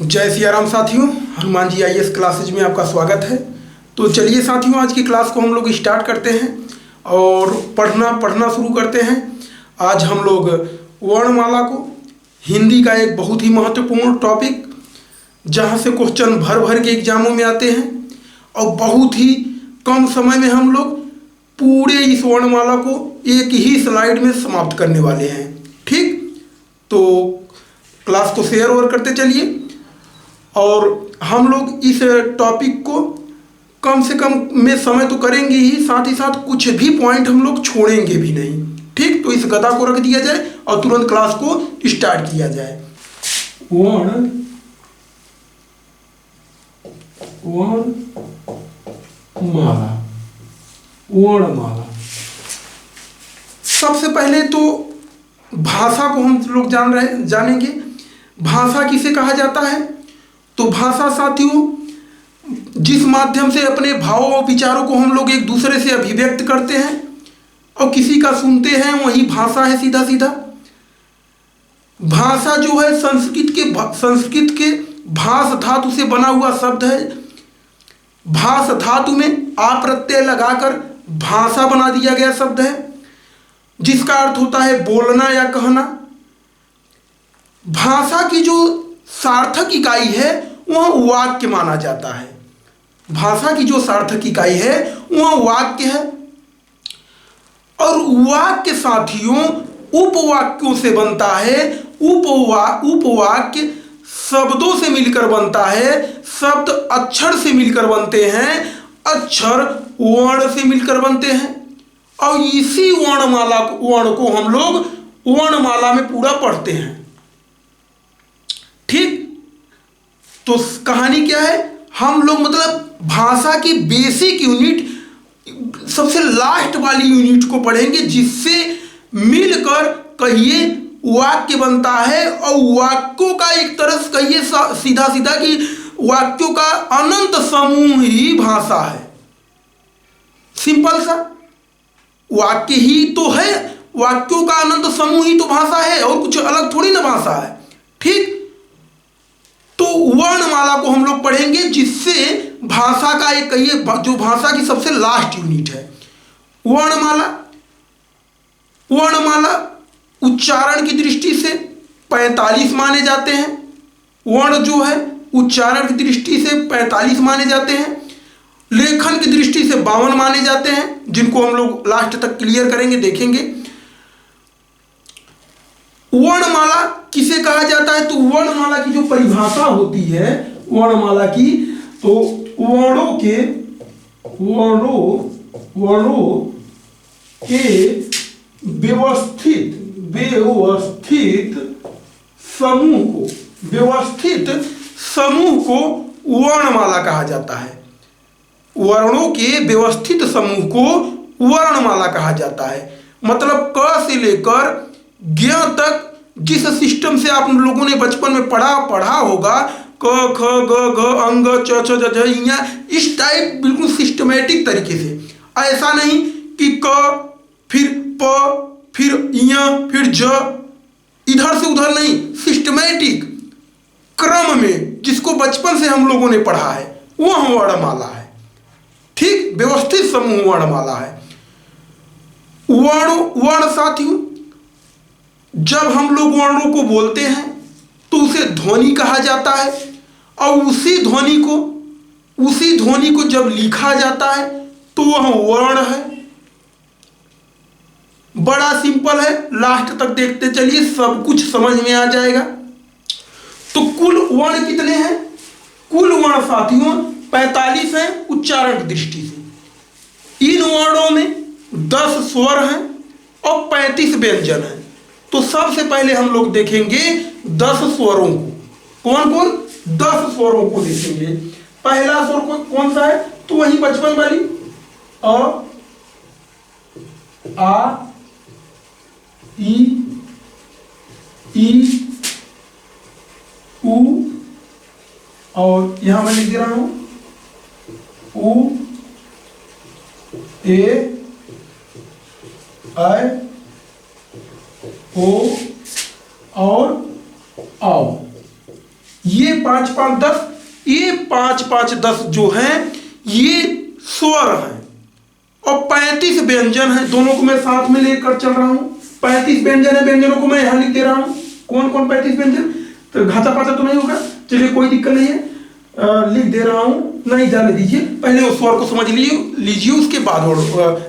जय सिया राम साथियों, Hanuman ji IAS classes में आपका स्वागत है। तो चलिए साथियों, आज की क्लास को हम लोग स्टार्ट करते हैं और पढ़ना शुरू करते हैं। आज हम लोग वर्णमाला को, हिंदी का एक बहुत ही महत्वपूर्ण टॉपिक, जहां से क्वेश्चन भर भर के एग्जामों में आते हैं और बहुत ही कम समय में हम लोग पूरे इस वर्णमाला को एक ही स्लाइड में समाप्त करने वाले हैं। ठीक, तो क्लास को शेयर ओवर करते चलिए और हम लोग इस टॉपिक को कम से कम में समय तो करेंगे ही, साथ कुछ भी पॉइंट हम लोग छोड़ेंगे भी नहीं। ठीक, तो इस गदा को रख दिया जाए और तुरंत क्लास को स्टार्ट किया जाए। वर्णमाला। सबसे पहले तो भाषा को हम लोग जानेंगे। भाषा किसे कहा जाता है? तो भाषा साथियों, जिस माध्यम से अपने भावों और विचारों को हम लोग एक दूसरे से अभिव्यक्त करते हैं और किसी का सुनते हैं, वही भाषा है। सीधा सीधा भाषा जो है संस्कृत के भाष धातु से बना हुआ शब्द है। भाष धातु में आ प्रत्यय लगाकर भाषा बना दिया गया शब्द है, जिसका अर्थ होता है बोलना या कहना। भाषा की जो सार्थक इकाई है वह वाक्य माना जाता है। भाषा की जो सार्थक इकाई है वह वाक्य है और वाक्य साथियों उपवाक्यों से बनता है। उपवाक्य शब्दों से मिलकर बनता है, शब्द अक्षर से मिलकर बनते हैं, अक्षर वर्ण से मिलकर बनते हैं और इसी वर्ण को हम लोग वर्णमाला में पूरा पढ़ते हैं। ठीक, तो कहानी क्या है? हम लोग मतलब भाषा की बेसिक यूनिट, सबसे लास्ट वाली यूनिट को पढ़ेंगे, जिससे मिलकर कहिए वाक्य बनता है और वाक्यों का एक तरह से कहिए सीधा सीधा कि वाक्यों का अनंत समूह ही भाषा है। सिंपल सा, वाक्य ही तो है, वाक्यों का अनंत समूह ही तो भाषा है और कुछ अलग थोड़ी ना भाषा है। ठीक, तो वर्णमाला को हम लोग पढ़ेंगे, जिससे भाषा का एक कहिए जो भाषा की सबसे लास्ट यूनिट है वर्णमाला उच्चारण की दृष्टि से 45 माने जाते हैं। वर्ण जो है उच्चारण की दृष्टि से 45 माने जाते हैं, लेखन की दृष्टि से 52 माने जाते हैं, जिनको हम लोग लास्ट तक क्लियर करेंगे, देखेंगे। वर्णमाला किसे कहा जाता है? तो वर्णमाला की जो परिभाषा होती है वर्णमाला की, तो वर्णों के व्यवस्थित समूह को वर्णमाला कहा जाता है। वर्णों के व्यवस्थित समूह को वर्णमाला कहा जाता है। मतलब क से लेकर ज्ञ तक जिस सिस्टम से आप लोगों ने बचपन में पढ़ा होगा, क ख ग घ अंग च छ ज झ ञ, इस टाइप बिल्कुल सिस्टमेटिक तरीके से। ऐसा नहीं कि क फिर प फिर ञ फिर ज, इधर से उधर नहीं, सिस्टमेटिक क्रम में जिसको बचपन से हम लोगों ने पढ़ा है वह वर्णमाला है। ठीक, व्यवस्थित समूह वर्णमाला है। वर्ण साथियों, जब हम लोग वर्णों को बोलते हैं तो उसे ध्वनि कहा जाता है और उसी ध्वनि को जब लिखा जाता है तो वह वर्ण है। बड़ा सिंपल है, लास्ट तक देखते चलिए, सब कुछ समझ में आ जाएगा। तो कुल वर्ण कितने हैं? कुल वर्ण साथियों 45 हैं उच्चारण की दृष्टि से। इन वर्णों में 10 स्वर हैं और 35 व्यंजन हैं। तो सबसे पहले हम लोग देखेंगे 10 स्वरों को। कौन कौन? 10 स्वरों को देखेंगे। पहला स्वर कौन सा है? तो वही बचपन वाली अ, आ, ई, उ, और यहां मैं लिख दे रहा हूं उ, ए, ऐ, ओ और आओ। ये 5 5 10, ये 5 5 10 जो है ये स्वर है और 35 व्यंजन है। दोनों को मैं साथ में लेकर चल रहा हूं। 35 व्यंजन है, व्यंजनों को मैं यहां लिख दे रहा हूं। कौन कौन 35 व्यंजन, तो घाटा पाचा तो नहीं होगा, चलिए कोई दिक्कत नहीं है, लिख दे रहा हूं, नहीं जाने दीजिए, पहले उस स्वर को समझ लीजिए, उसके बाद और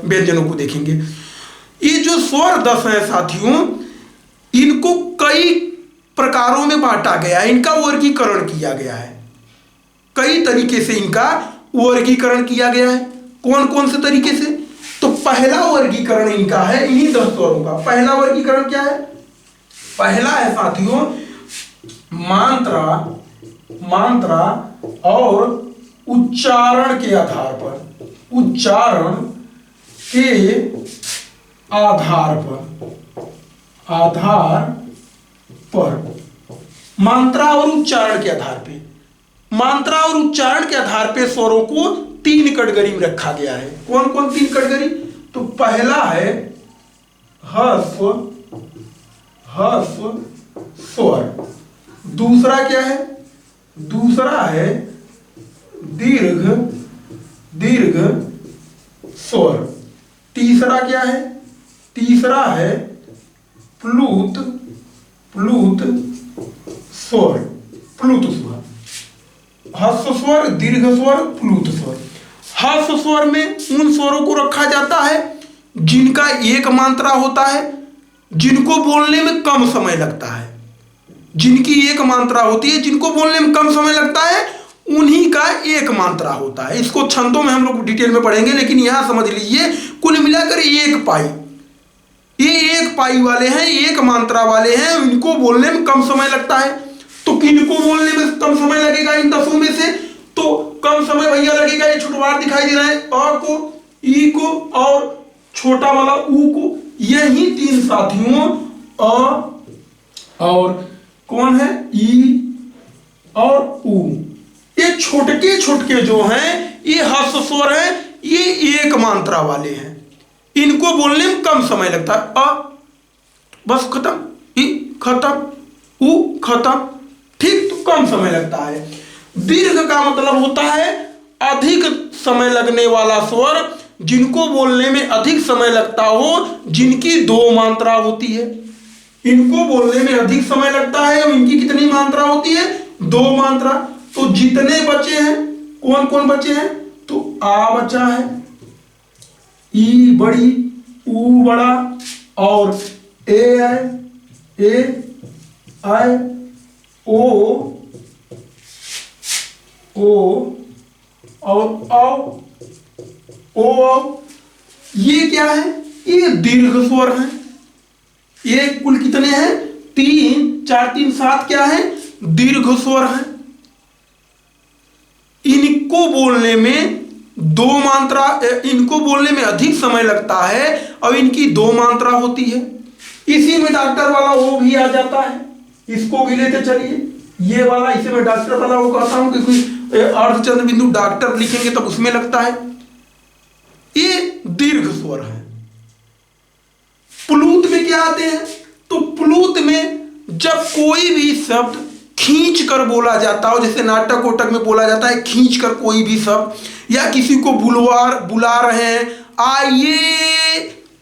व्यंजनों को देखेंगे। ये जो स्वर 10 है साथियों, इनको कई प्रकारों में बांटा गया है, इनका वर्गीकरण किया गया है, कई तरीके से इनका वर्गीकरण किया गया है। कौन कौन से तरीके से, तो पहला वर्गीकरण इनका है इन्हीं 10 स्वरों का। पहला वर्गीकरण क्या है, पहला है साथियों मात्रा और उच्चारण के आधार पर, उच्चारण के आधार पर मात्रा और उच्चारण के आधार पे, मात्रा और उच्चारण के आधार पे स्वरों को 3 कैटेगरी में रखा गया है। कौन कौन 3 कैटेगरी, तो पहला है ह्रस्व स्वर, दूसरा क्या है, दूसरा है दीर्घ स्वर, तीसरा क्या है, तीसरा है प्लूत स्वर, ह्रस्व स्वर, दीर्घ स्वर, प्लूत स्वर। ह्रस्व स्वर में उन स्वरों को रखा जाता है जिनका एक मात्रा होता है, जिनको बोलने में कम समय लगता है, जिनकी एक मात्रा होती है, जिनको बोलने में कम समय लगता है, उन्हीं का एक मात्रा होता है। इसको छंदों में हम लोग डिटेल में पढ़ेंगे, लेकिन यहां समझ लीजिए कुल मिलाकर 1 पाई, ये 1 पाई वाले हैं, एक मात्रा वाले हैं, इनको बोलने में कम समय लगता है। तो किनको बोलने में कम समय लगेगा इन 10 में से, तो कम समय भैया लगेगा, ये छुटवार दिखाई दे रहा है, अ को, ई को और छोटा वाला ऊ को, यही 3 साथियों अ और कौन है, ई और ऊ, ये छोटके जो हैं ये ह्रस्व स्वर हैं, ये एक मात्रा वाले हैं, इनको बोलने में कम समय लगता है। अ बस खत्म, ई खत्म, ऊ खत्म, ठीक, तो कम समय लगता है। दीर्घ का मतलब होता है अधिक समय लगने वाला स्वर, जिनको बोलने में अधिक समय लगता हो, जिनकी 2 मात्रा होती है, इनको बोलने में अधिक समय लगता है और इनकी कितनी मात्रा होती है, 2 मात्रा। तो जितने बचे हैं, कौन कौन बचे हैं, तो आ बचा है, ई बड़ी, ऊ बड़ा और ए आई, ओ और ओ, ये क्या है, ये दीर्घ स्वर है। ये कुल कितने हैं, 3 4 3 7 क्या है, दीर्घ स्वर है। इनको बोलने में 2 मात्रा, इनको बोलने में अधिक समय लगता है और इनकी 2 मात्रा होती है। इसी में डॉक्टर वाला वो भी आ जाता है, इसको भी लेते चलिए, ये वाला, इसे मैं डॉक्टर वाला वो कहता हूं, क्योंकि अर्धचंद्र बिंदु डॉक्टर लिखेंगे तब उसमें लगता है। ये दीर्घ स्वर है। प्लूत में क्या आते हैं, तो प्लूत में जब कोई भी शब्द खींच कर बोला जाता हो, जैसे नाटक ओटक में बोला जाता है खींच कर कोई भी शब्द, या किसी को बुला रहे हैं, आइए,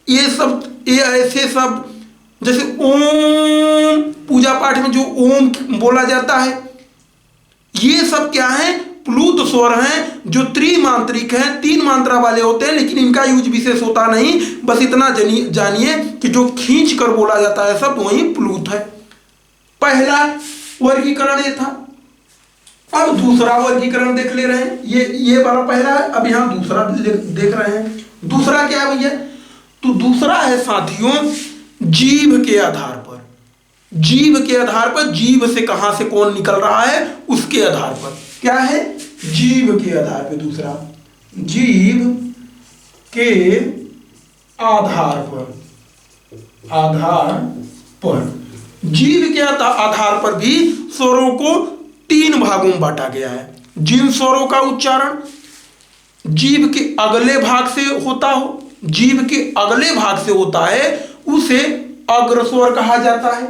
ये शब्द, ये ऐसे शब्द, जैसे ओम, पूजा पाठ में जो ओम बोला जाता है, ये सब क्या है, प्लूत स्वर हैं, जो त्रिमात्रिक हैं, 3 मात्रा वाले होते हैं, लेकिन इनका यूज विशेष होता नहीं। बस इतना जानिए कि जो खींच कर बोला जाता है शब्द वही प्लूत है। पहला वर्गीकरण ये था। अब दूसरा वर्गीकरण देख ले रहे हैं, ये वाला पहला है, अब यहां दूसरा देख रहे हैं। दूसरा क्या है भैया, तो दूसरा है साथियों जीभ के आधार पर, जीभ के आधार पर, जीभ से कहां से कौन निकल रहा है उसके आधार पर, क्या है, जीभ के आधार पर। दूसरा जीभ के आधार पर, जीभ के आधार पर भी स्वरों को 3 भागों में बांटा गया है। जिन स्वरों का उच्चारण जीभ के अगले भाग से होता हो, जीभ के अगले भाग से होता है, उसे अग्रस्वर कहा जाता है।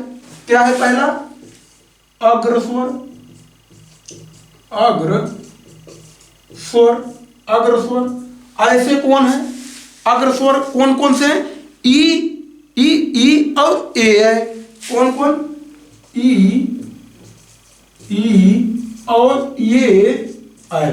क्या है पहला, अग्रस्वर, अग्र स्वर, अग्र स्वर। ऐसे कौन है अग्र स्वर? कौन कौन से हैं? ई, ई, ई और ए है। कौन कौन? ई, ई और ये आई।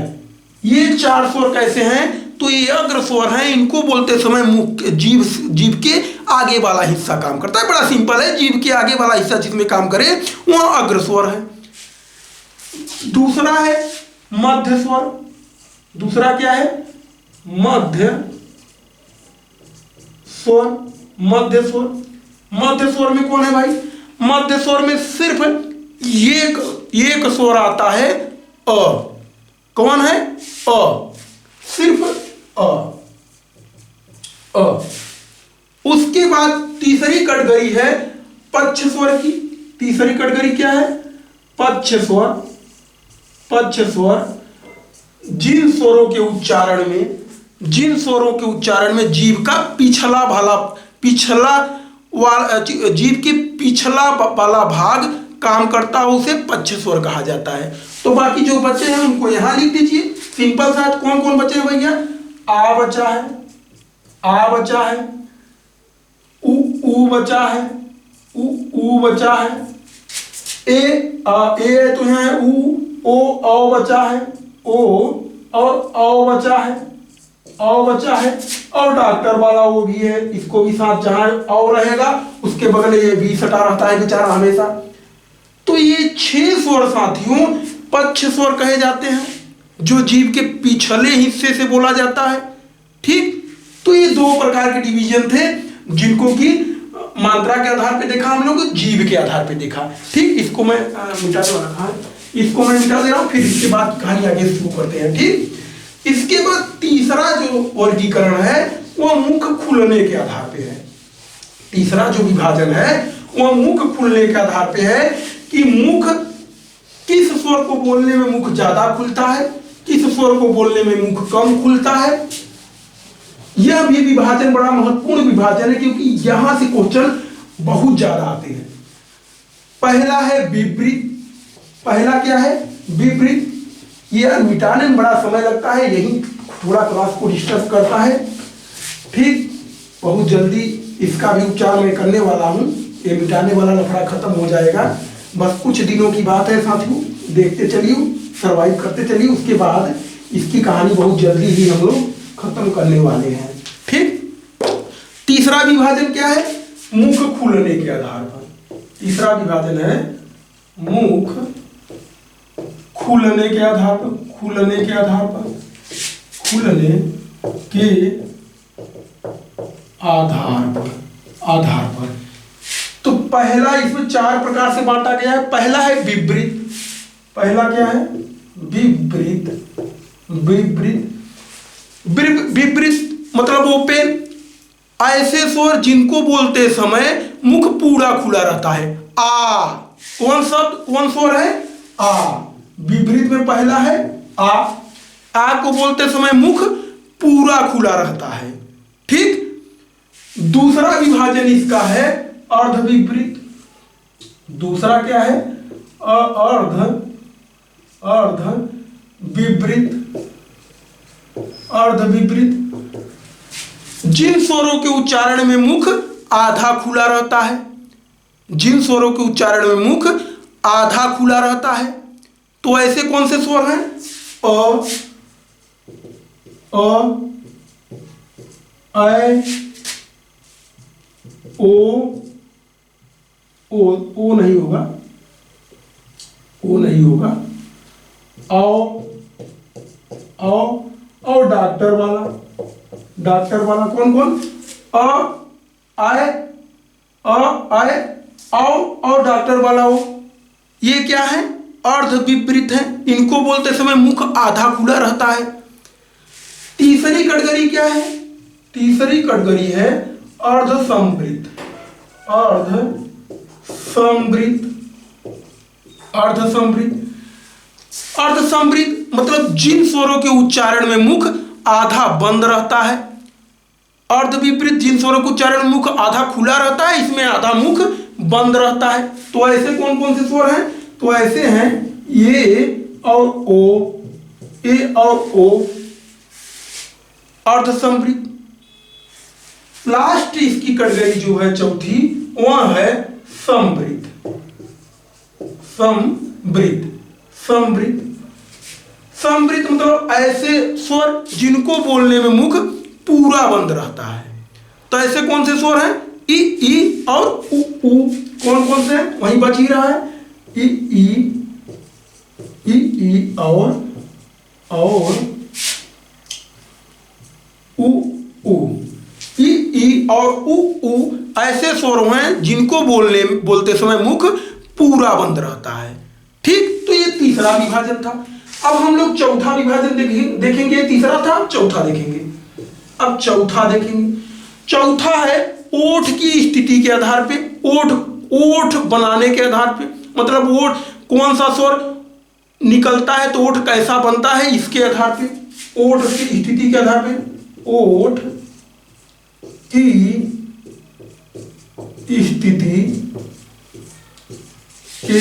ये चार स्वर कैसे हैं? तो ये अग्र स्वर हैं। इनको बोलते समय मुख, जीभ के आगे वाला हिस्सा काम करता है। बड़ा सिंपल है, जीभ के आगे वाला हिस्सा जिसमें काम करे वहां अग्र स्वर है। दूसरा है मध्य स्वर। दूसरा क्या है? मध्य स्वर। मध्य स्वर, मध्य स्वर में कौन है भाई? मध्य स्वर में सिर्फ एक स्वर आता है अ। कौन है? अ, सिर्फ अ। अ। उसके बाद तीसरी कैटेगरी है पक्ष स्वर की। तीसरी कैटेगरी क्या है? पक्ष स्वर। पक्ष स्वर जिन स्वरों के उच्चारण में, जिन स्वरों के उच्चारण में जीभ का पिछला जीभ के पिछला वाला भाग काम करता है उसे पक्ष स्वर कहा जाता है। तो बाकी जो बच्चे हैं उनको यहां लिख दीजिए सिंपल सा। कौन कौन बचे हैं भैया? आ बचा है, आ बचा है, उ बचा है, उ बचा है, ए तो यहाँ है उ, ओ बचा है, ओ और औ बचा है, औ बचा है, और डॉक्टर वाला वो भी है। इसको भी साथ, जहां औ रहेगा उसके बगल ये भी सटा रहता है बेचारा हमेशा। तो ये 6 स्वर साथियों पक्ष स्वर कहे जाते हैं, जो जीभ के पिछले हिस्से से बोला जाता है। ठीक, तो ये 2 प्रकार के डिवीजन थे जिनको कि मात्रा के आधार पे देखा हम लोग, जीभ के आधार पे देखा। ठीक, इसको मैं मिटा दे रहा हूं, इसको मैं मिटा दे रहा हूं, फिर इसके बाद कहानी आगे शुरू करते हैं। ठीक, इसके बाद तीसरा जो वर्गीकरण है वह मुख खुलने के आधार पे है। तीसरा जो विभाजन है वह मुख खुलने के आधार पे है कि मुख, किस स्वर को बोलने में मुख ज्यादा खुलता है, किस स्वर को बोलने में मुख कम खुलता है। यह भी विभाजन बड़ा महत्वपूर्ण विभाजन है क्योंकि यहां से क्वेश्चन बहुत ज्यादा आते हैं। पहला है विपरीत। पहला क्या है? विपरीत। यह मिटाने में बड़ा समय लगता है, यही थोड़ा क्लास को डिस्टर्ब करता है। ठीक, बहुत जल्दी इसका भी उपचार मैं करने वाला हूं। ये मिटाने वाला लफड़ा खत्म हो जाएगा, बस कुछ दिनों की बात है साथियों। देखते चलिए, सर्वाइव करते चलिए, उसके बाद इसकी कहानी बहुत जल्दी ही हम लोग खत्म करने वाले हैं। ठीक, तीसरा विभाजन क्या है? मुख खुलने के आधार पर। तीसरा विभाजन है मुख खुलने के आधार पर। खुलने के आधार पर, खुलने के आधार पर, आधार पर। तो पहला इसमें 4 प्रकार से बांटा गया है। पहला है विपरीत। पहला क्या है? विपरीत। विपरीत, विपरीत मतलब ओपन। ऐसे स्वर जिनको बोलते समय मुख पूरा खुला रहता है। आ, कौन शब्द, कौन स्वर है? आ। विपरीत में पहला है आ को बोलते समय मुख पूरा खुला रहता है। ठीक, दूसरा विभाजन इसका है अर्ध विपरीत। दूसरा क्या है? अर्ध विपरीत। अर्ध विपरीत जिन स्वरों के उच्चारण में मुख आधा खुला रहता है, जिन स्वरों के उच्चारण में मुख आधा खुला रहता है। तो ऐसे कौन से स्वर हैं? अ, ऐ, ओ नहीं होगा, ओ नहीं होगा, औ और डॉक्टर वाला। डॉक्टर वाला कौन कौन? आए, औ और डॉक्टर वाला ओ। ये क्या है? अर्ध विपरीत है। इनको बोलते समय मुख आधा खुला रहता है। तीसरी कैटेगरी क्या है? तीसरी कैटेगरी है अर्ध संवृत। अर्ध संवृत, अर्ध संवृत। अर्ध संवृत मतलब जिन स्वरों के उच्चारण में मुख आधा बंद रहता है। अर्ध विपरीत जिन स्वरों के उच्चारण में मुख आधा खुला रहता है, इसमें आधा मुख बंद रहता है। तो ऐसे कौन कौन से स्वर हैं? तो ऐसे हैं ये और ओ, ए और ओ अर्धसंवृत। लास्ट इसकी कैटेगरी जो है चौथी वह है समवृत। समवृत, समवृत, समवृत मतलब ऐसे स्वर जिनको बोलने में मुख पूरा बंद रहता है। तो ऐसे कौन से स्वर हैं? ई, ई और उ। कौन कौन से हैं? वहीं बच ही रहा है ई, ई और उ। ई और उ ऐसे स्वर हैं जिनको बोलते समय मुख पूरा बंद रहता है। ठीक, तो ये तीसरा विभाजन था। अब हम लोग चौथा विभाजन देखेंगे। तीसरा था, चौथा देखेंगे। अब चौथा देखेंगे। चौथा है ओठ की स्थिति के आधार पे, ओठ बनाने के आधार पे, मतलब ओठ कौन सा स्वर निकलता है तो ओठ कैसा बनता है इसके आधार पे, ओठ की स्थिति के आधार पे, ओठ की स्थिति के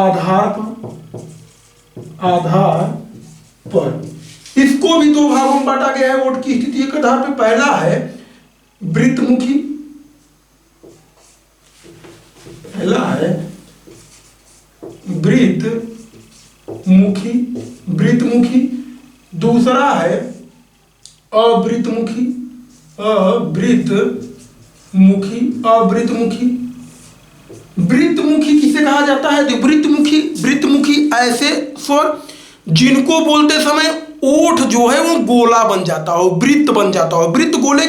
आधार पर इसको भी दो भागों में बांटा गया है ओठ की स्थिति के आधार पर। पहला है वृत्तमुखी, पहला है वृत्तमुखी, दूसरा है अवृत्तमुखी, वृत्तमुखी किसे कहा जाता है? वृत्तमुखी ऐसे स्वर जिनको बोलते समय ओठ जो है वो गोला बन जाता हो, वृत्त बन जाता हो। वृत्त गोले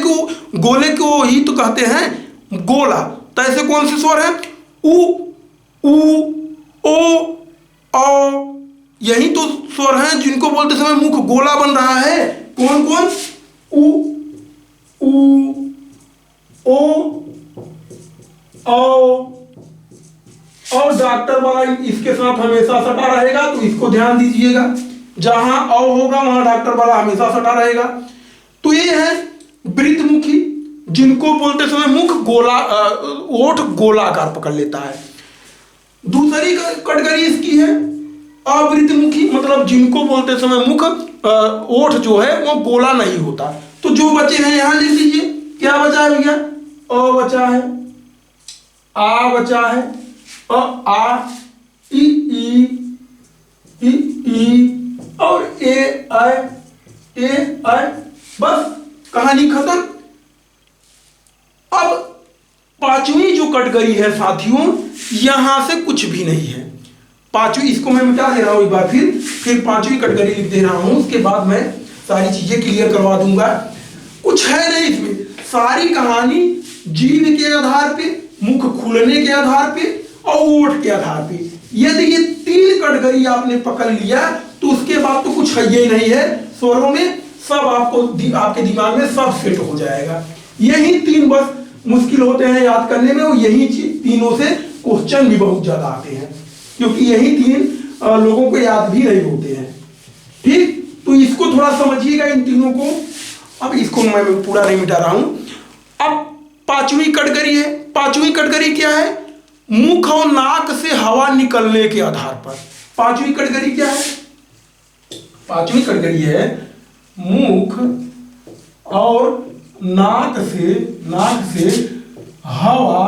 को ही तो कहते हैं गोला। तो ऐसे कौन से स्वर हैं? उ, ओ, यही तो स्वर हैं जिनको बोलते समय मुख गोला बन रहा है। कौन कौन? उ, ओ, और डॉक्टर वाला इसके साथ हमेशा सटा रहेगा, तो इसको ध्यान दीजिएगा। जहां औ होगा वहां डॉक्टर वाला हमेशा सटा रहेगा। तो ये है वृत्तमुखी जिनको बोलते समय मुख ओठ गोलाकार पकड़ लेता है। दूसरी कैटेगरी इसकी है अवृत्तमुखी, मतलब जिनको बोलते समय मुख ओठ जो है वो गोला नहीं होता। तो जो बचे हैं यहां लिख लीजिए। क्या बचा है भैया? अ बचा है, आ बचा है, आ, ई और ए आई। बस कहानी खत्म। अब पांचवी जो कैटेगरी है साथियों, यहां से कुछ भी नहीं है। पांचवी इसको मैं मिटा दे रहा हूं एक बार, फिर पांचवी कैटेगरी लिख दे रहा हूं। उसके बाद मैं सारी चीजें क्लियर करवा दूंगा। कुछ है नहीं इसमें, सारी कहानी जीभ के आधार पे, मुख खुलने के आधार पे और ओठ के आधार पे। यदि ये तीन कैटेगरी आपने पकड़ लिया तो उसके बाद तो कुछ है ही नहीं है। स्वरों में सब आपके दिमाग में सब सेट हो जाएगा। यही तीन बस मुश्किल होते हैं याद करने में, और यही तीनों से क्वेश्चन भी बहुत ज्यादा आते हैं, क्योंकि यही तीन लोगों को याद भी नहीं होते हैं। ठीक, तो इसको थोड़ा समझिएगा इन तीनों को। अब इसको मैं पूरा नहीं मिटा रहा हूं। अब पांचवी कैटेगरी है। पांचवी कैटेगरी क्या है? मुख और नाक से हवा निकलने के आधार पर। पांचवी कैटेगरी क्या है? पांचवी कैटेगरी है मुख और नाक से हवा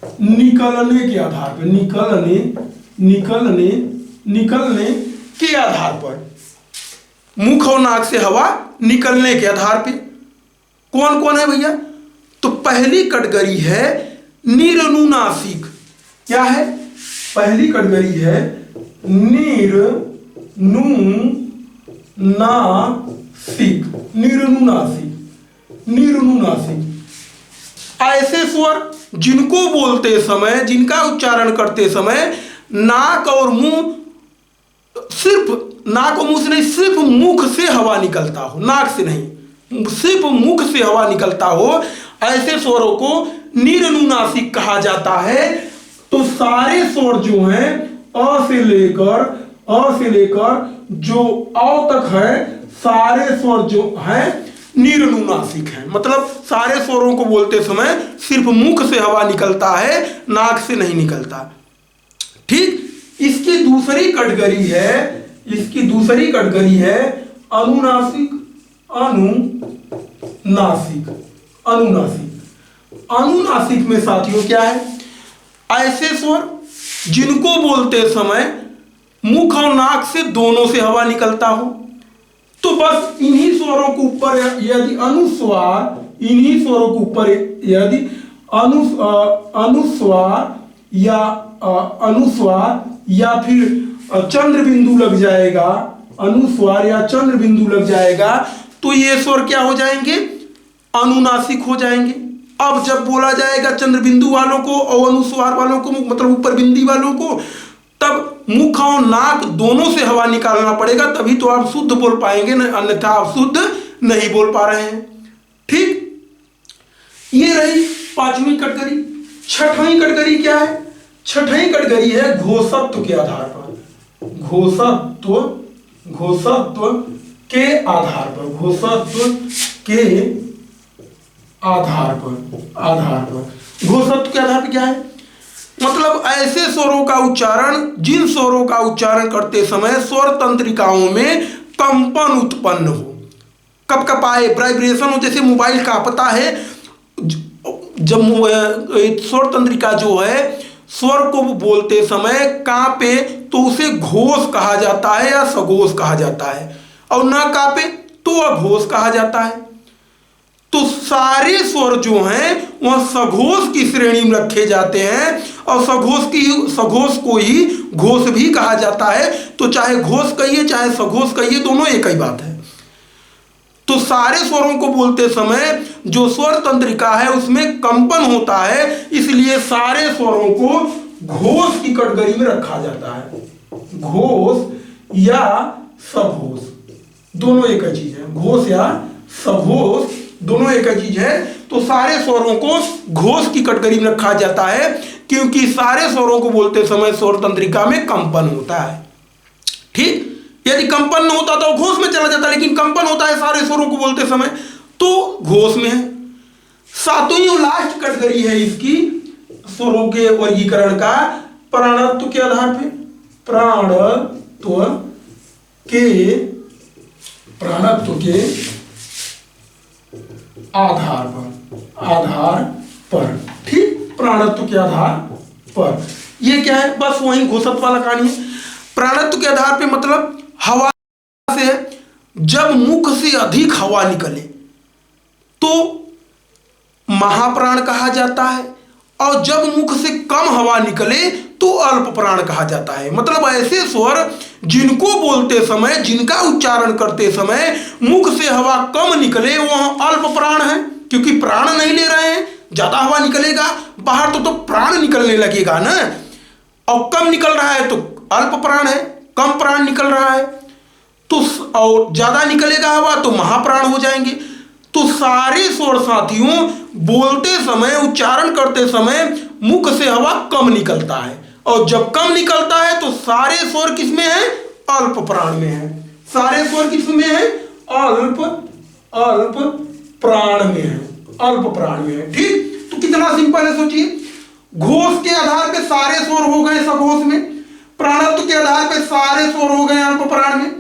निकलने के आधार पर, निकलने के आधार पर, मुख और नाक से हवा निकलने के आधार पे कौन कौन है भैया? तो पहली कैटेगरी है निरनुनासिक। क्या है? पहली कैटेगरी है निरनुनासिक। ऐसे स्वर जिनको बोलते समय, जिनका उच्चारण करते समय नाक और मुंह, सिर्फ नाक और मुंह से नहीं, सिर्फ मुख से हवा निकलता हो, नाक से नहीं, सिर्फ मुख से हवा निकलता हो, ऐसे स्वरों को निरनुनासिक कहा जाता है। तो सारे स्वर जो हैं अ से लेकर जो औ तक है, सारे स्वर जो हैं निरनुनासिक हैं। मतलब सारे स्वरों को बोलते समय सिर्फ मुख से हवा निकलता है, नाक से नहीं निकलता। ठीक, इसकी दूसरी कैटेगरी है, इसकी दूसरी कैटेगरी है अनुनासिक। अनुनासिक, अनुनासिक, अनुनासिक में साथियों क्या है? ऐसे स्वर जिनको बोलते समय मुख और नाक से दोनों से हवा निकलता हो। तो बस इन्हीं स्वरों के ऊपर यदि अनुस्वार, इन्हीं स्वरों के ऊपर यदि अनुस्वार या फिर चंद्र बिंदु लग जाएगा, अनुस्वार या चंद्र बिंदु लग जाएगा, तो ये स्वर क्या हो जाएंगे? अनुनासिक हो जाएंगे। अब जब बोला जाएगा चंद्र बिंदु वालों को और अनुस्वार वालों को, मतलब ऊपर बिंदी वालों को, तब मुख और नाक दोनों से हवा निकालना पड़ेगा, तभी तो आप शुद्ध बोल पाएंगे, अन्यथा आप शुद्ध नहीं बोल पा रहे हैं। ठीक, ये रही पांचवी कैटेगरी। छठवीं कैटेगरी क्या है? छठवीं कैटेगरी है घोषत्व के आधार पर। घोषत्व, घोषत्व के आधार पर, घोषत्व के आधार पर, आधार पर। घोषत्व के आधार पर क्या है? मतलब ऐसे स्वरों का उच्चारण, जिन स्वरों का उच्चारण करते समय स्वर तंत्रिकाओं में कंपन उत्पन्न हो, कपकपाए, वाइब्रेशन हो, जैसे मोबाइल कांपता है। जब स्वर तंत्रिका जो है स्वर को बोलते समय कांपे तो उसे घोष कहा जाता है या सघोष कहा जाता है, और ना कांपे तो अघोष कहा जाता है। तो सारे स्वर जो हैं वह सघोष की श्रेणी में रखे जाते हैं, और सघोष को ही घोष भी कहा जाता है। तो चाहे घोष कहिए चाहे सघोष कहिए, दोनों एक ही बात है। तो सारे स्वरों को बोलते समय जो स्वर तंत्रिका है उसमें कंपन होता है, इसलिए सारे स्वरों को घोष की कैटेगरी में रखा जाता है। घोष या सघोष दोनों एक ही चीज है, घोष या सघोष दोनों एक ही चीज है। तो सारे स्वरों को घोष की कैटेगरी में रखा जाता है, क्योंकि सारे स्वरों को बोलते समय स्वर तंत्रिका में कंपन होता है। ठीक, यदि कंपन न होता तो घोष में चला जाता, लेकिन कंपन होता है सारे स्वरों को बोलते समय, तो घोष में है। सातवीं और लास्ट कैटेगरी है इसकी स्वरों के वर्गीकरण का प्राणत्व के आधार पे। प्राणत्व के, प्राणत्व के आधार पर, आधार पर। ठीक, प्राणत्व के आधार पर। ये क्या है? बस वही घोषत्व वाला कहानी है। प्राणत्व के आधार पे मतलब हवा से जब मुख से अधिक हवा निकले तो महाप्राण कहा जाता है, और जब मुख से कम हवा निकले तो अल्प प्राण कहा जाता है। मतलब ऐसे स्वर जिनको बोलते समय, जिनका उच्चारण करते समय मुख से हवा कम निकले वह अल्प प्राण है, क्योंकि प्राण नहीं ले रहे हैं। ज्यादा हवा निकलेगा बाहर तो प्राण निकलने लगेगा ना, और कम निकल रहा है तो अल्प प्राण है, कम प्राण निकल रहा है। तो और ज्यादा निकलेगा हवा तो महाप्राण हो जाएंगे। तो सारे स्वर साथियों बोलते समय, उच्चारण करते समय मुख से हवा कम निकलता है, और जब कम निकलता है तो सारे स्वर किसमें है? अल्प प्राण में है। सारे स्वर किसमें है? अल्प, अल्प प्राण में है, अल्प प्राण में है। ठीक, तो कितना सिंपल है सोचिए। घोष के आधार पे सारे स्वर हो गए सघोष में, प्राणत्व के आधार पे सारे स्वर हो गए अल्प प्राण में,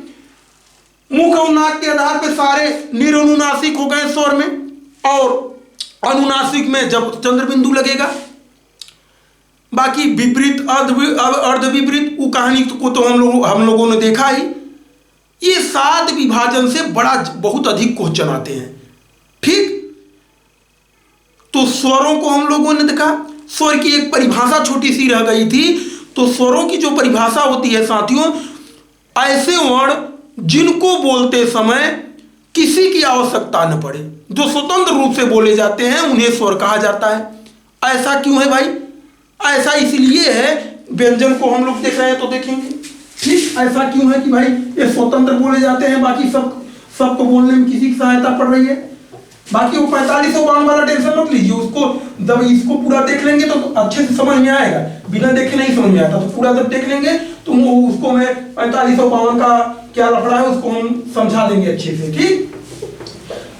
मुख और नाक के आधार पे सारे निरनुनासिक हो गए स्वर में, और अनुनासिक में जब चंद्र बिंदु लगेगा। बाकी विपरीत, अर्ध विपरीत, वो कहानी को तो हम लोगों ने देखा ही। ये 7 विभाजन से बहुत अधिक क्वेश्चन आते हैं। ठीक, तो स्वरों को हम लोगों ने देखा। स्वर की एक परिभाषा छोटी सी रह गई थी। तो स्वरों की जो परिभाषा होती है साथियों, ऐसे वर्ण जिनको बोलते समय किसी की आवश्यकता न पड़े, जो स्वतंत्र रूप से बोले जाते हैं, उन्हें स्वर कहा जाता है। ऐसा क्यों है भाई? ऐसा इसलिए है, व्यंजन को हम लोग देख रहे हैं तो देखेंगे। ठीक, ऐसा क्यों है कि भाई ये स्वतंत्र बोले जाते हैं, बाकी सबको बोलने में किसी की सहायता पड़ रही है। बाकी वो 4552 वाला टेंशन मत लीजिए, उसको जब इसको पूरा देख लेंगे तो अच्छे से समझ में आएगा, बिना देखे नहीं समझ में आता। तो पूरा जब देख लेंगे तो उसको मैं 4552 का क्या लफड़ा है उसको हम समझा देंगे अच्छे से। ठीक,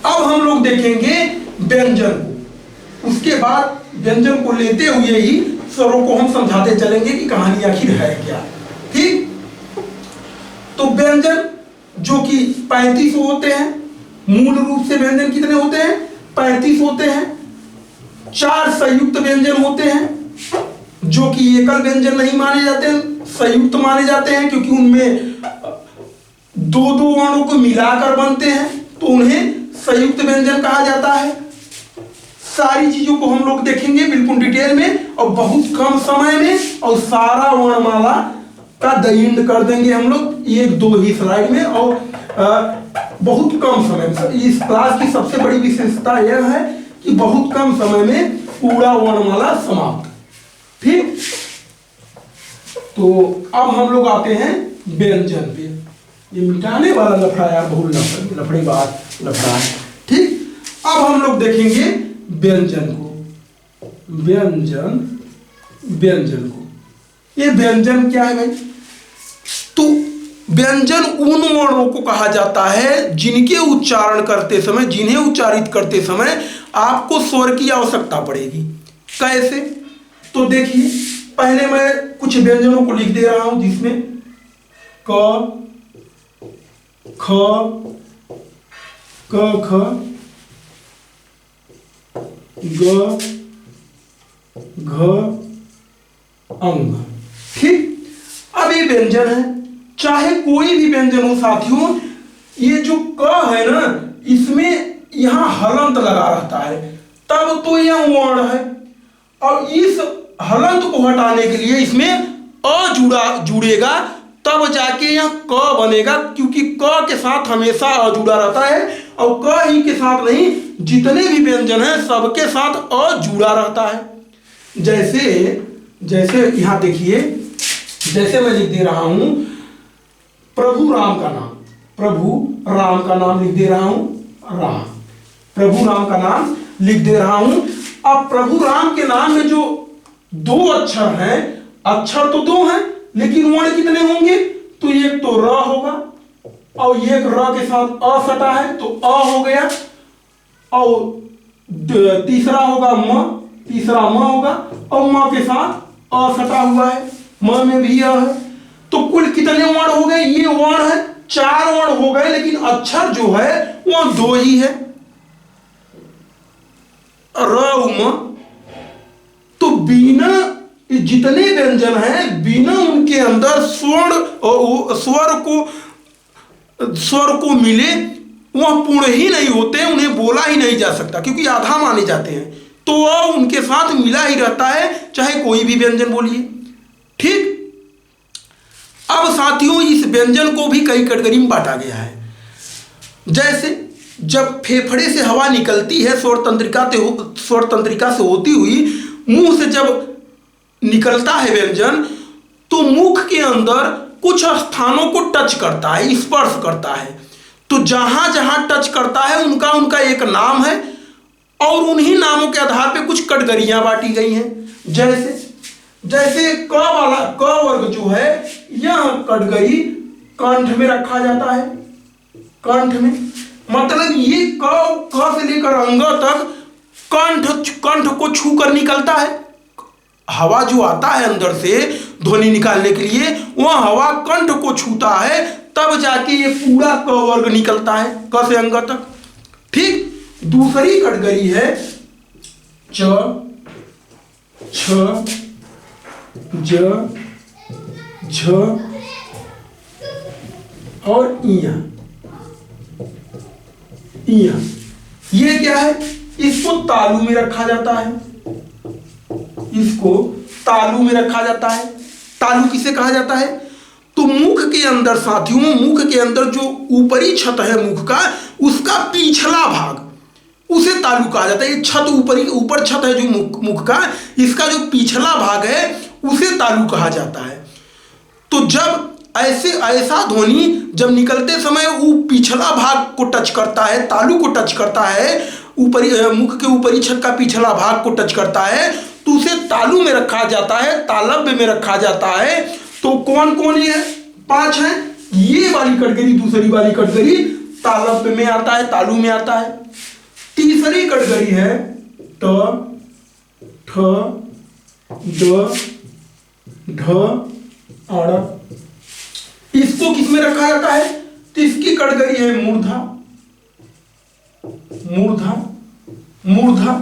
अब हम लोग देखेंगे व्यंजन को, उसके बाद व्यंजन को लेते हुए ही स्वरों को हम समझाते चलेंगे कि कहानी आखिर है क्या। तो व्यंजन जो कि 35 होते हैं, मूल रूप से व्यंजन कितने होते हैं? 35 होते हैं। 4 संयुक्त व्यंजन होते हैं जो कि एकल व्यंजन नहीं माने जाते हैं, संयुक्त माने जाते हैं, क्योंकि उनमें दो वर्णों को मिलाकर बनते हैं, तो उन्हें संयुक्त व्यंजन कहा जाता है। सारी चीजों को हम लोग देखेंगे बिल्कुल डिटेल में और बहुत कम समय में, और सारा वर्णमाला का दंड कर देंगे हम लोग 1-2 ही स्लाइड में, और बहुत कम समय में। इस क्लास की सबसे बड़ी विशेषता यह है कि बहुत कम समय में पूरा वर्णमाला समाप्त। ठीक, तो अब हम लोग आते हैं व्यंजन पे। ये मिटाने वाला लफड़ा यार, बहुत लफड़ी बात लफड़ा है। ठीक, अब हम लोग देखेंगे व्यंजन को। व्यंजन को, ये व्यंजन क्या है भाई? तो व्यंजन उन वर्णों को कहा जाता है जिनके उच्चारण करते समय, जिन्हें उच्चारित करते समय आपको स्वर की आवश्यकता पड़ेगी। कैसे? तो देखिए, पहले मैं कुछ व्यंजनों को लिख दे रहा हूं, जिसमें क, ख, क, ख, ग, घ, अंग। ठीक, अब ये व्यंजन है, चाहे कोई भी व्यंजन हो साथियों, ये जो क है ना, इसमें यहां हलंत लगा रहता है, तब तो यह वर्ण है। और इस हलंत को हटाने के लिए इसमें अ जुड़ेगा, तब जाके यह क बनेगा, क्योंकि क के साथ हमेशा अ जुड़ा रहता है, और क ही के साथ नहीं, जितने भी व्यंजन हैं सबके साथ अ जुड़ा रहता है। जैसे यहां देखिए, जैसे मैं लिख दे रहा हूं प्रभु राम का नाम, प्रभु राम का नाम लिख दे रहा हूं, राम, प्रभु राम का नाम लिख दे रहा हूं। अब प्रभु राम के नाम में जो 2 अक्षर हैं, अक्षर तो 2 हैं, लेकिन वर्ण कितने होंगे? तो एक तो र होगा, और एक र के साथ अ सटा है, तो अ हो गया, और तीसरा होगा म, तीसरा म होगा, और म के साथ अ सटा हुआ है, म में भी अ है। तो कुल कितने वर्ण हो गए? ये वर्ण है 4 वर्ण हो गए, लेकिन अक्षर जो है वह 2 ही है, र उम। तो बिना जितने व्यंजन हैं, बिना उनके अंदर स्वर को मिले वह पूर्ण ही नहीं होते, उन्हें बोला ही नहीं जा सकता, क्योंकि आधा माने जाते हैं। तो वह उनके साथ मिला ही रहता है, चाहे कोई भी व्यंजन बोलिए। ठीक, अब साथियों इस व्यंजन को भी कई कैटेगरी में बांटा गया है। जैसे जब फेफड़े से हवा निकलती है, स्वर तंत्रिका से होती हुई मुंह से जब निकलता है व्यंजन, तो मुख के अंदर कुछ स्थानों को टच करता है, स्पर्श करता है। तो जहां जहां टच करता है उनका उनका एक नाम है, और उन्हीं नामों के आधार पे कुछ कैटेगरियां बांटी गई हैं। जैसे क वर्ग जो है, यह कैटेगरी कंठ में रखा जाता है। कंठ में मतलब ये क से लेकर अंग तक कंठ को छू कर निकलता है। हवा जो आता है अंदर से ध्वनि निकालने के लिए, वह हवा कंठ को छूता है, तब जाके ये पूरा क वर्ग निकलता है, क से अंग तक। ठीक, दूसरी कैटेगरी है च, छ, ज, झ और इया। ये क्या है? इसको तालु में रखा जाता है, इसको तालु में रखा जाता है। तालु किसे कहा जाता है? तो मुख के अंदर साथियों, मुख के अंदर जो ऊपरी छत है मुख का, उसका पिछला भाग, उसे तालु कहा जाता है। ये छत ऊपर छत है जो मुख का, इसका जो पिछला भाग है उसे तालु कहा जाता है। तो जब ऐसा ध्वनि जब निकलते समय वो पिछला भाग को टच करता है, तालु को टच करता है, मुख के ऊपरी छत का पिछला भाग को टच करता है, तो उसे तालु में रखा जाता है, तालव्य में रखा जाता है। तो कौन कौन ये 5 हैं? ये वाली कैटेगरी, दूसरी वाली कैटेगरी तालव्य में आता है, तालु में आता है। तीसरी कैटेगरी है ट, ठ, ड, ढ, अड़। इसको किसमें रखा जाता है? तो इसकी कटगरी है मूर्धा। मूर्धा मूर्धा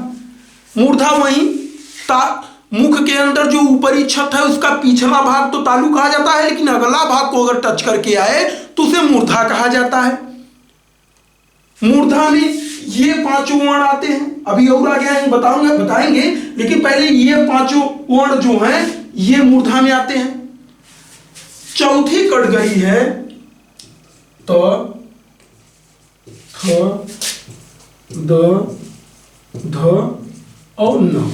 मूर्धा वहीं मुख के अंदर जो ऊपरी छत है उसका पिछला भाग तो तालु कहा जाता है, लेकिन अगला भाग को अगर टच करके आए तो उसे मूर्धा कहा जाता है। मूर्धा में ये पांचों वर्ण आते हैं, अभी और आगे आएंगे बताएंगे, लेकिन पहले ये पांचों वर्ण जो हैं ये मूर्धा में आते हैं। चौथी कटगरी है त, थ, द, ध और न।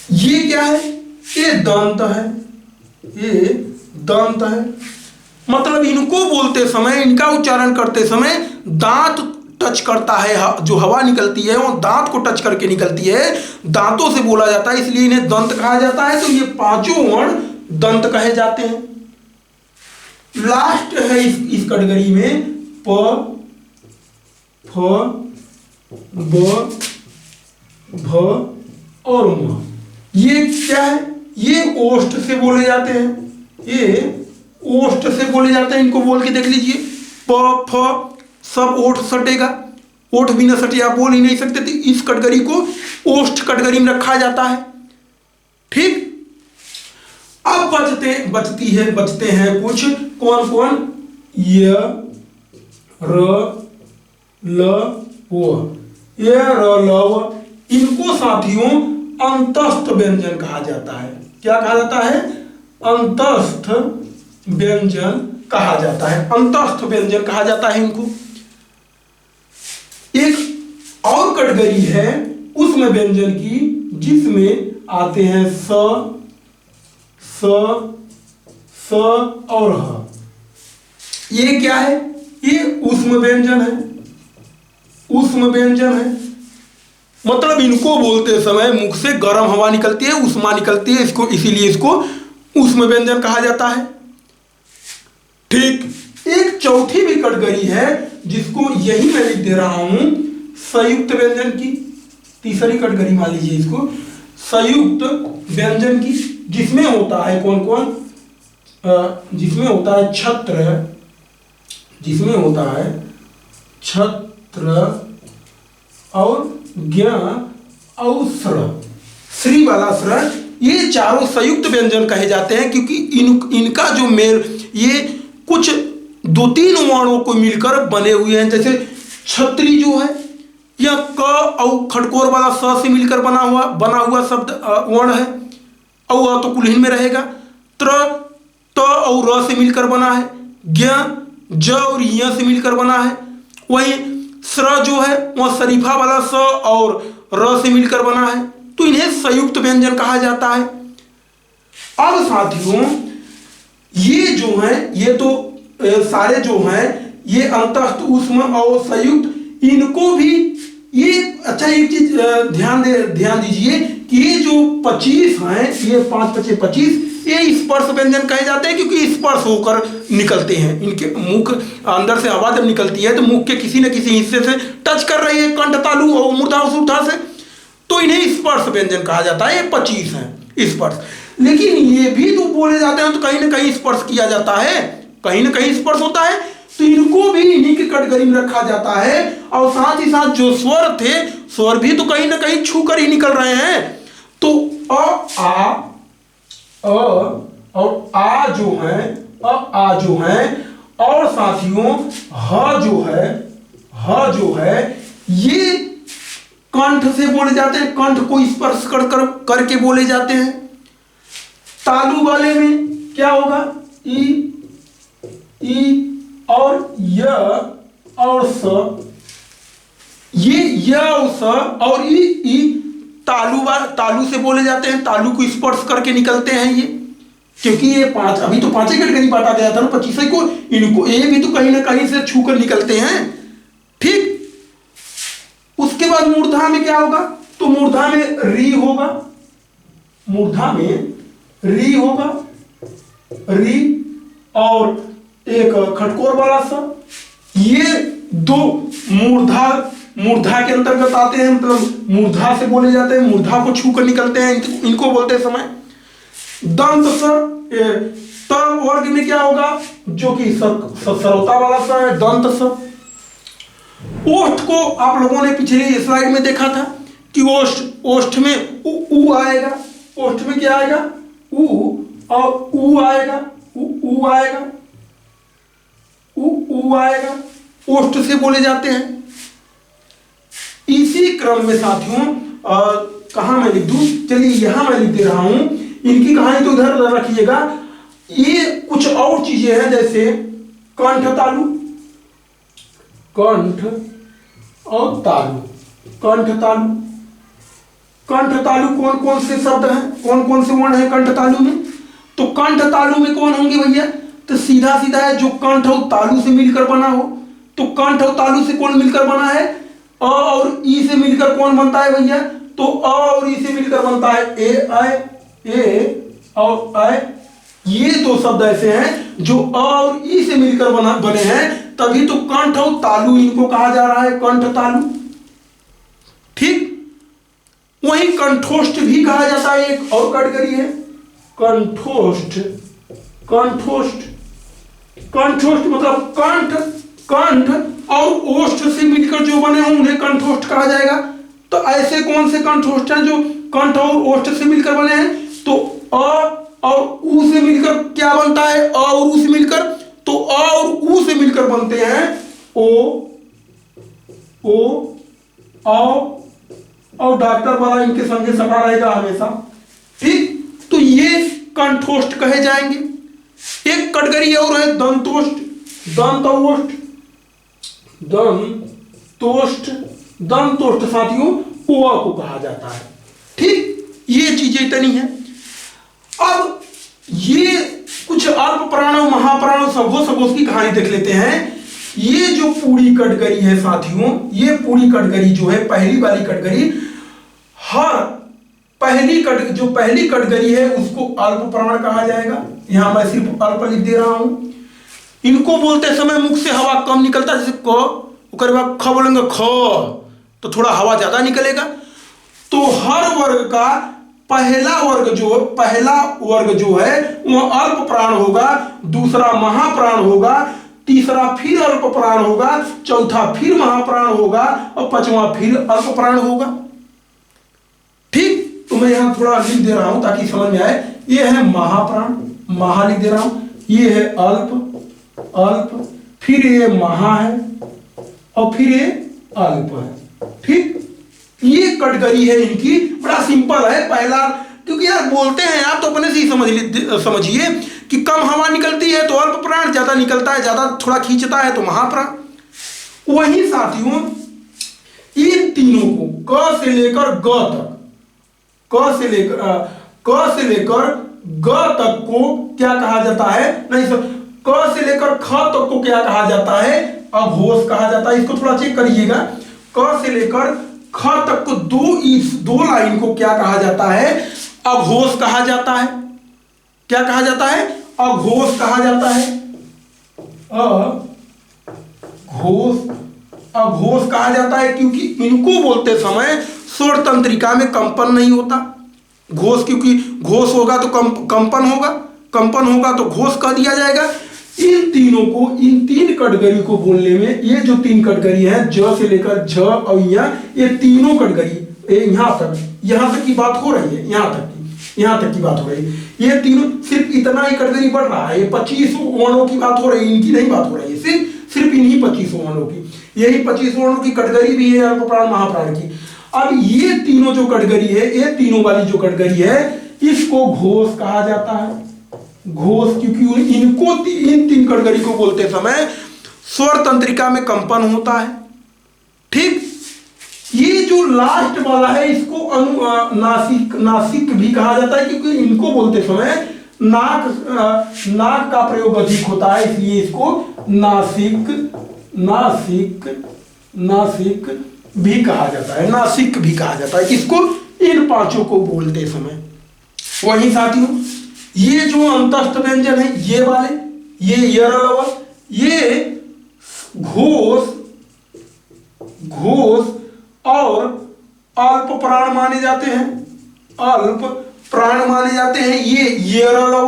ये क्या है? ये दंत है, ये दंत है। मतलब इनको बोलते समय, इनका उच्चारण करते समय दांत टच करता है, जो हवा निकलती है वो दांत को टच करके निकलती है, दांतों से बोला जाता है, इसलिए इन्हें दंत कहा जाता है। तो ये पांचों वर्ण दंत कहे जाते हैं। लास्ट है इस कैटेगरी में प, फ, ब, भ और म। ये क्या है? ये ओष्ठ से बोले जाते हैं, ये ओष्ठ से बोले जाते हैं। इनको बोल के देख लीजिए, प फ सब ओठ सटेगा, ओठ भी न सटे आप बोल ही नहीं सकते। तो इस कैटेगरी को ओष्ठ कैटेगरी में रखा जाता है। ठीक, अब बचते हैं कुछ, कौन कौन? य, र, ल, व। य, र, ल, व, इनको साथियों अंतस्थ व्यंजन कहा जाता है। क्या कहा जाता है? अंतस्थ व्यंजन कहा जाता है, अंतस्थ व्यंजन कहा जाता है इनको। एक और कैटेगरी है उसमें व्यंजन की, जिसमें आते हैं स, स और ह। ये क्या है? ये ऊष्म व्यंजन है, ऊष्म व्यंजन है। मतलब इनको बोलते समय मुख से गर्म हवा निकलती है, ऊष्मा निकलती है, इसको इसीलिए इसको ऊष्म व्यंजन कहा जाता है। ठीक, एक चौथी भी कैटेगरी है जिसको यही मैं लिख दे रहा हूं, संयुक्त व्यंजन की। तीसरी कैटेगरी मान लीजिए इसको, संयुक्त व्यंजन की, जिसमें होता है कौन कौन? जिसमें होता है छत्र, जिसमें होता है छत्र और ज्ञ और श्र, श्री वाला श्र। ये चारों संयुक्त व्यंजन कहे जाते हैं, क्योंकि इनका जो मेल, ये कुछ 2-3 वर्णों को मिलकर बने हुए हैं। जैसे छत्री जो है यह क और खटकोर वाला स से मिलकर बना हुआ शब्द वर्ण है, और तो कुलहीन में रहेगा। त्र त और र से मिलकर बना है। ज्ञ ज और य से मिलकर बना है। वही श्र जो है वह शरीफा वाला स और र से मिलकर बना है। तो इन्हें संयुक्त व्यंजन कहा जाता है। अब साथियों ये जो है, ये तो सारे जो हैं ये अंतस्थ, ऊष्म और संयुक्त, इनको भी ये अच्छा एक चीज ध्यान दीजिए कि ये जो 25 हैं, ये 5 × 25, ये स्पर्श व्यंजन कहे जाते हैं, क्योंकि स्पर्श होकर निकलते हैं। इनके मुख अंदर से हवा जब निकलती है तो मुख के किसी न किसी हिस्से से टच कर रही है, कंठ, तालु और मूर्धा और शुद्धा से, तो इन्हें स्पर्श व्यंजन कहा जाता है। ये 25 हैं स्पर्श। लेकिन ये भी तो बोले जाते हैं तो कहीं ना कहीं स्पर्श किया जाता है, कहीं ना कहीं स्पर्श होता है, तो इनको भी इन्हीं की कैटेगरी में रखा जाता है। और साथ ही साथ जो स्वर थे, स्वर भी तो कहीं ना कहीं छू कर ही निकल रहे हैं। तो अ, आ और आ जो है, आ जो है, और साथियों ह जो है ये कंठ से बोले जाते हैं, कंठ को स्पर्श करके बोले जाते हैं। तालु वाले में क्या होगा? ई और य और स, ये य और स और ई तालु से बोले जाते हैं, तालु को स्पर्श करके निकलते हैं ये, क्योंकि ये 5 अभी तो 5 कैटेगरी बांटा गया था ना 25 को, इनको ये भी तो कहीं ना कहीं से छू कर निकलते हैं। ठीक, उसके बाद मूर्धा में क्या होगा? तो मूर्धा में री होगा, मूर्धा में री होगा, री और एक खटकोर वाला सा। ये दो मूर्धा के अंतर्गत आते हैं, मतलब मूर्धा से बोले जाते हैं, मूर्धा को छू कर निकलते हैं, इनको बोलते हैं समय। दंत स त वर्ग में क्या होगा, जो कि सरौता वाला स है, दंत स। ओष्ठ को आप लोगों ने पिछली स्लाइड में देखा था कि ओष्ठ में उ आएगा, ओष्ठ में क्या आएगा, उ, और उ आएगा, उ आएगा, उ आएगा, ओष्ठ से बोले जाते हैं। इसी क्रम में साथियों कहां मैं लिख दूं, चलिए यहां मैं लिख दे रहा हूं, इनकी कहानी तो इधर रखिएगा। ये कुछ और चीजें हैं, जैसे कंठ तालु, कंठ और तालु, कंठ तालु, कंठ तालु कौन कौन से शब्द हैं, कौन कौन से वर्ण हैं कंठ तालु में? तो कंठ तालु में कौन होंगे भैया, तो सीधा सीधा है जो कंठ और तालु से मिलकर बना हो। तो कंठ और तालु से कौन मिलकर बना है, अ और ई से मिलकर कौन बनता है भैया, तो अ और ई से मिलकर बनता है ए आय, ए और आय। ये दो शब्द ऐसे हैं जो अ और ई से मिलकर बने हैं, तभी तो कंठ और तालु इनको कहा जा रहा है, कंठ तालु। ठीक, वही कंठोष्ठ भी कहा जाता है, एक और कैटेगरी है कंठोष्ठ। कंठोष्ठ, कंठोष्ठ मतलब कंठ, कंठ और ओष्ठ से मिलकर जो बने हों उन्हें कंठोष्ठ कहा जाएगा। तो ऐसे कौन से कंठोष्ठ हैं जो कंठ और ओष्ठ से मिलकर बने हैं? तो अ और उ से मिलकर क्या बनता है, अ और उ से मिलकर, तो अ और उ से मिलकर बनते हैं ओ, और डॉक्टर वाला इनके संगे सटा रहेगा हमेशा। ठीक, तो ये कंठोष्ठ कहे जाएंगे। एक कैटेगरी और है दंतोष्ठ, दंतोष्ठ, दंतोष्ठ, दंतोष्ठ साथियों ओआ को कहा जाता है। ठीक, ये चीजें इतनी है। अब ये कुछ अल्प प्राण और महाप्राण और सघोष की कहानी देख लेते हैं। ये जो पूरी कैटेगरी है साथियों, ये पूरी कैटेगरी जो है, पहली वाली कैटेगरी, हर जो पहली कैटेगरी है उसको अल्प प्राण कहा जाएगा। यहां मैं सिर्फ अल्प लिख दे रहा हूं। इनको बोलते समय मुख से हवा कम निकलता है, जैसे क, बाद ख बोलेंगे ख, तो थोड़ा हवा ज्यादा निकलेगा। तो हर वर्ग का पहला वर्ग जो है वह अल्प प्राण होगा, दूसरा महाप्राण होगा, तीसरा फिर अल्प प्राण होगा, चौथा फिर महाप्राण होगा और पांचवा फिर अल्प प्राण होगा। ठीक, तो मैं यहां थोड़ा लिख दे रहा हूं ताकि समझ में आए। ये है महाप्राण, महा लिख दे रहा हूं, ये है अल्प, फिर ये महा है और फिर ये अल्प है। ठीक, ये कैटेगरी है इनकी, बड़ा सिंपल है। पहला, क्योंकि यार बोलते हैं आप तो अपने से ही समझिए कि कम हवा निकलती है तो अल्प प्राण, ज्यादा निकलता है, ज्यादा थोड़ा खींचता है तो महाप्राण। वही साथियों इन तीनों को क से लेकर ग तक, क से लेकर ग तक को क्या कहा जाता है, नहीं सर, क से लेकर ख तक को क्या कहा जाता है, अघोष कहा जाता है। इसको थोड़ा चेक करिएगा। क से लेकर ख तक को दो लाइन को क्या कहा जाता है, अघोष कहा जाता है। क्या कहा जाता है, अघोष कहा जाता है। अघोष कहा जाता है क्योंकि इनको बोलते समय स्वर तंत्रिका में कंपन नहीं होता। घोष, क्योंकि घोष होगा तो कंपन होगा तो घोष कह दिया जाएगा। इन तीनों को, इन तीन कैटेगरी को बोलने में, ये जो तीन कैटेगरी है, ज से लेकर झ और ये तीनों कैटेगरी, यहां तक की बात हो रही है, यहां तक की बात हो रही है। ये तीनों, सिर्फ इतना ही कैटेगरी बढ़ रहा है। ये 25 वर्णों की बात हो रही है, इनकी नहीं बात हो रही है, सिर्फ इन्हीं 25 वर्णों की। यही 25 वर्णों की कैटेगरी भी है अल्प प्राण महाप्राण की। अब ये तीनों जो कैटेगरी है, ये तीनों वाली जो कैटेगरी है, इसको घोष कहा जाता है। घोष, क्योंकि इनको इन तीन कैटेगरी को बोलते समय स्वर तंत्रिका में कंपन होता है। ठीक, ये जो लास्ट वाला है इसको नासिक भी कहा जाता है, क्योंकि इनको बोलते समय नाक का प्रयोग अधिक होता है, इसलिए इसको नासिक भी कहा जाता है, नासिक भी कहा जाता है। किसको, इन पांचों को बोलते समय। वही साथियों ये जो अंतस्थ व्यंजन है, ये वाले, ये यरलव, ये घोष और अल्प प्राण माने जाते हैं, ये यरलव।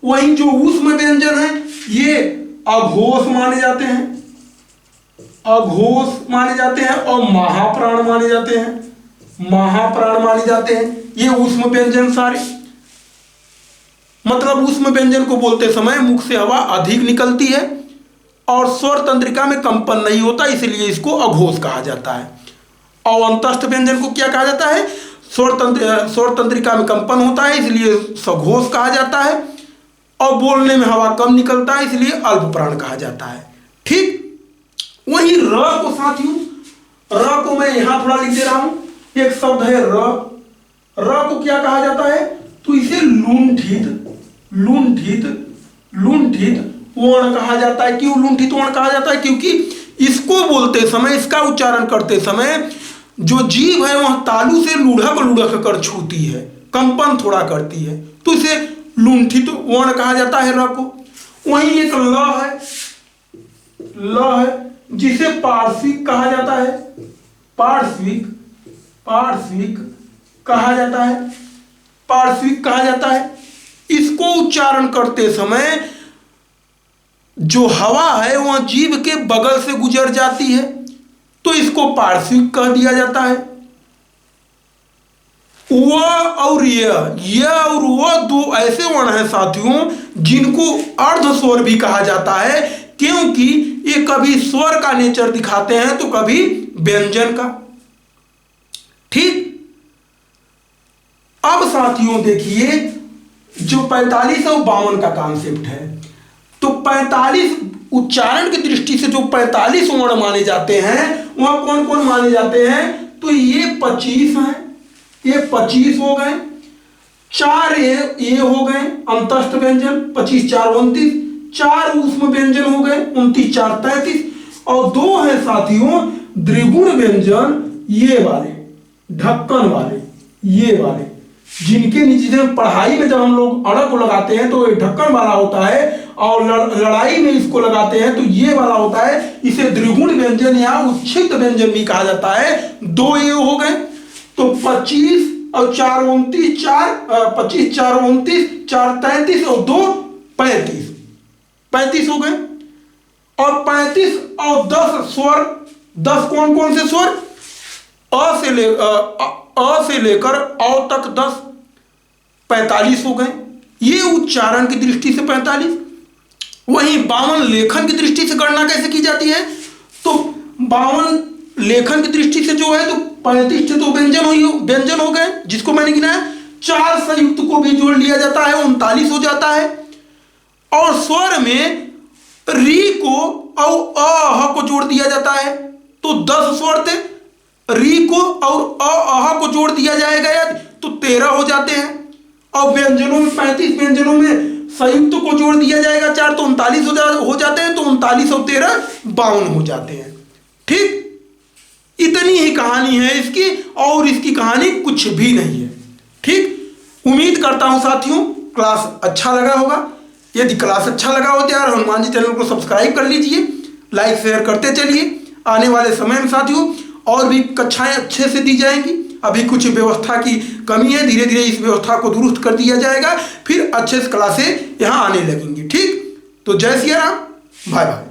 वहीं जो ऊष्म व्यंजन है ये अघोष माने जाते हैं, अघोष माने जाते हैं और महाप्राण माने जाते हैं, महाप्राण माने जाते हैं। ये ऊष्म व्यंजन सारे, मतलब ऊष्म व्यंजन को बोलते समय मुख से हवा अधिक निकलती है और स्वर तंत्रिका में कंपन नहीं होता, इसलिए इसको अघोष कहा जाता है। और अंतस्थ व्यंजन को क्या कहा जाता है? स्वर तंत्रिका में कंपन होता है, इसलिए सघोष कहा जाता है। और बोलने में हवा कम निकलता है, इसलिए अल्प प्राण कहा जाता है। ठीक वही र को साथियों, र को मैं यहां थोड़ा लिख दे रहा हूं। एक शब्द है र, र को क्या कहा जाता है? तो इसे लुंठित, लुंठित, लुंठित वर्ण कहा जाता है। क्यों लुंठित वर्ण कहा जाता है? क्योंकि इसको बोलते समय, इसका उच्चारण करते समय जो जीभ है वह तालू से लुढ़क लुढ़क कर छूती है, कंपन थोड़ा करती है, तो इसे लुंठित वर्ण कहा जाता है र को। वहीं एक ल है, ल है जिसे पार्श्विक कहा जाता है, पार्श्विक, पार्श्विक कहा जाता है, पार्श्विक कहा जाता है। इसको उच्चारण करते समय जो हवा है वह जीभ के बगल से गुजर जाती है, तो इसको पार्श्विक कह दिया जाता है। व और य और व दो ऐसे वर्ण हैं साथियों जिनको अर्ध स्वर भी कहा जाता है, क्योंकि ये कभी स्वर का नेचर दिखाते हैं तो कभी व्यंजन का। ठीक, अब साथियों देखिए जो 45 और 52 का कॉन्सेप्ट है, तो 45 उच्चारण की दृष्टि से जो 45 वर्ण माने जाते हैं वह कौन कौन माने जाते हैं? तो ये 25 हैं, ये 25 हो गए, 4 ये हो गए अंतस्थ व्यंजन, 25 4 29, 4 ऊष्म व्यंजन हो गए 29 4 33, और 2 है साथियों द्विगुण व्यंजन, ये वाले ढक्कन वाले, ये वाले जिनके नीचे पढ़ाई में जब हम लोग अड़ को लगाते हैं तो ये ढक्कन वाला होता है, और लड़ाई में इसको लगाते हैं तो ये वाला होता है। इसे द्विगुण व्यंजन या उच्छिष्ट व्यंजन भी कहा जाता है। 2 ये हो गए, तो 25 और 4 29, 25 4 29, 4 33 और 2 35, 35 हो गए। और 35 और 10 स्वर, 10 कौन कौन से स्वर? अ से लेकर औ तक 10, 45 हो गए। ये उच्चारण की दृष्टि से 45। वहीं 52 लेखन की दृष्टि से गणना कैसे की जाती है? तो 52 लेखन की दृष्टि से जो है तो 35 से तो व्यंजन हो गए जिसको मैंने गिनाया, 4 संयुक्त को भी जोड़ लिया जाता है, 39 हो जाता है। और स्वर में री को और अह को जोड़ दिया जाता है, तो 10 स्वर थे, री को और अह को जोड़ दिया जाएगा यदि तो 13 हो जाते हैं। और व्यंजनों में 35 व्यंजनों में संयुक्त को जोड़ दिया जाएगा 4, तो 39 हो जाते हैं, तो 39 और 13 52 हो जाते हैं। ठीक, इतनी ही कहानी है इसकी, और इसकी कहानी कुछ भी नहीं है। ठीक, उम्मीद करता हूं साथियों क्लास अच्छा लगा होगा। यदि क्लास अच्छा लगा हो तो यार हनुमान जी चैनल को सब्सक्राइब कर लीजिए, लाइक शेयर करते चलिए। आने वाले समय में साथियों और भी कक्षाएं अच्छे से दी जाएंगी। अभी कुछ व्यवस्था की कमी है, धीरे धीरे इस व्यवस्था को दुरुस्त कर दिया जाएगा, फिर अच्छे से क्लासें यहाँ आने लगेंगी। ठीक, तो जय सिया राम, बाय बाय।